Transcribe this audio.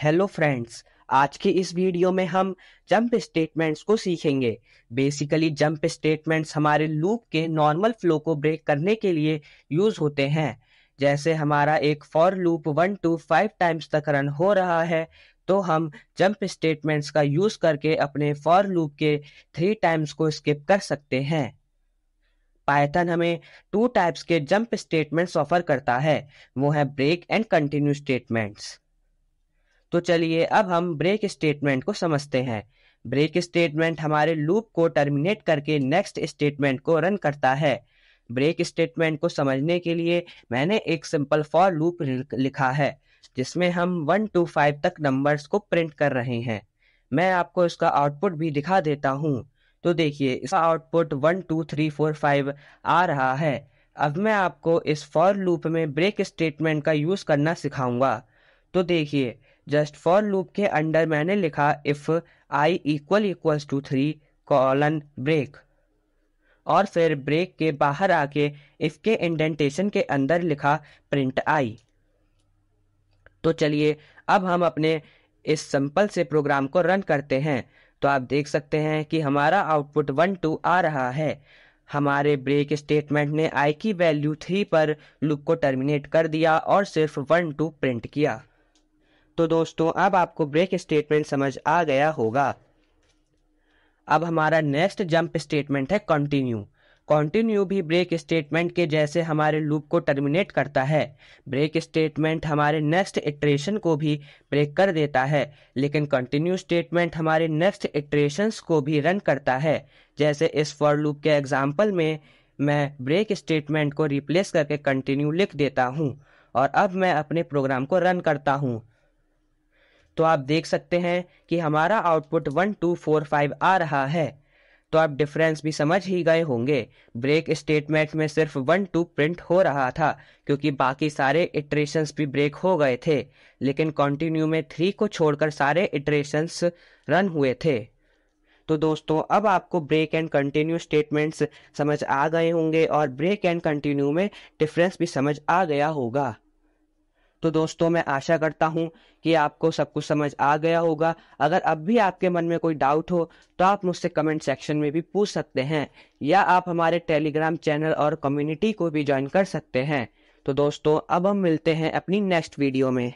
Hello friends. आज के इस वीडियो में हम जंप स्टेटमेंट्स को सीखेंगे। बेसिकली जंप स्टेटमेंट्स हमारे लूप के नॉर्मल फ्लो को ब्रेक करने के लिए यूज होते हैं। जैसे हमारा एक फॉर लूप 1 to 5 टाइम्स तक रन हो रहा है, तो हम जंप स्टेटमेंट्स का यूज करके अपने फॉर लूप के 3 टाइम्स को स्किप कर सकते हैं। पाइथन हमें 2 टाइप्स के जंप स्टेटमेंट्स ऑफर करता है, वो है ब्रेक एंड कंटिन्यू स्टेटमेंट्स। तो चलिए अब हम ब्रेक स्टेटमेंट को समझते हैं। ब्रेक स्टेटमेंट हमारे लूप को टर्मिनेट करके नेक्स्ट स्टेटमेंट को रन करता है। ब्रेक स्टेटमेंट को समझने के लिए मैंने एक सिंपल फॉर लूप लिखा है, जिसमें हम 1 to 5 तक नंबर्स को प्रिंट कर रहे हैं। मैं आपको इसका आउटपुट भी दिखा देता हूँ। तो देखिए, इसका आउटपुट 1 2 3 4 5 आ रहा है। अब मैं आपको इस फॉर लूप में ब्रेक स्टेटमेंट का यूज करना सिखाऊंगा। तो देखिए, जस्ट फॉर लूप के अंडर मैंने लिखा if i equals to 3 colon break, और फिर ब्रेक के बाहर आके इफ के इंडेंटेशन के अंदर लिखा प्रिंट आई। तो चलिए अब हम अपने इस सिंपल से प्रोग्राम को रन करते हैं। तो आप देख सकते हैं कि हमारा आउटपुट 1 2 आ रहा है। हमारे ब्रेक स्टेटमेंट ने आई की वैल्यू 3 पर लूप को टर्मिनेट कर दिया और सिर्फ 1 2 प्रिंट किया। तो दोस्तों, अब आपको ब्रेक स्टेटमेंट समझ आ गया होगा। अब हमारा नेक्स्ट जंप स्टेटमेंट है कंटिन्यू। कंटिन्यू भी ब्रेक स्टेटमेंट के जैसे हमारे लूप को टर्मिनेट करता है। ब्रेक स्टेटमेंट हमारे नेक्स्ट इटरेशन को भी ब्रेक कर देता है, लेकिन कंटिन्यू स्टेटमेंट हमारे नेक्स्ट इटरेशंस को भी रन करता है। जैसे इस फॉर लूप के एग्जांपल में मैं ब्रेक स्टेटमेंट को रिप्लेस करके कंटिन्यू लिख देता हूँ, और अब मैं अपने प्रोग्राम को रन करता हूँ। तो आप देख सकते हैं कि हमारा आउटपुट 1 2 4 5 आ रहा है। तो आप डिफरेंस भी समझ ही गए होंगे। ब्रेक स्टेटमेंट में सिर्फ 1 2 प्रिंट हो रहा था, क्योंकि बाकी सारे इटरेशंस भी ब्रेक हो गए थे, लेकिन कंटिन्यू में 3 को छोड़कर सारे इटरेशंस रन हुए थे। तो दोस्तों, अब आपको ब्रेक एंड कंटिन्यू स्टेटमेंट्स समझ आ गए होंगे, और ब्रेक एंड कंटिन्यू में डिफरेंस भी समझ आ गया होगा। तो दोस्तों, मैं आशा करता हूँ कि आपको सब कुछ समझ आ गया होगा। अगर अब भी आपके मन में कोई डाउट हो तो आप मुझसे कमेंट सेक्शन में भी पूछ सकते हैं, या आप हमारे टेलीग्राम चैनल और कम्युनिटी को भी ज्वाइन कर सकते हैं। तो दोस्तों, अब हम मिलते हैं अपनी नेक्स्ट वीडियो में।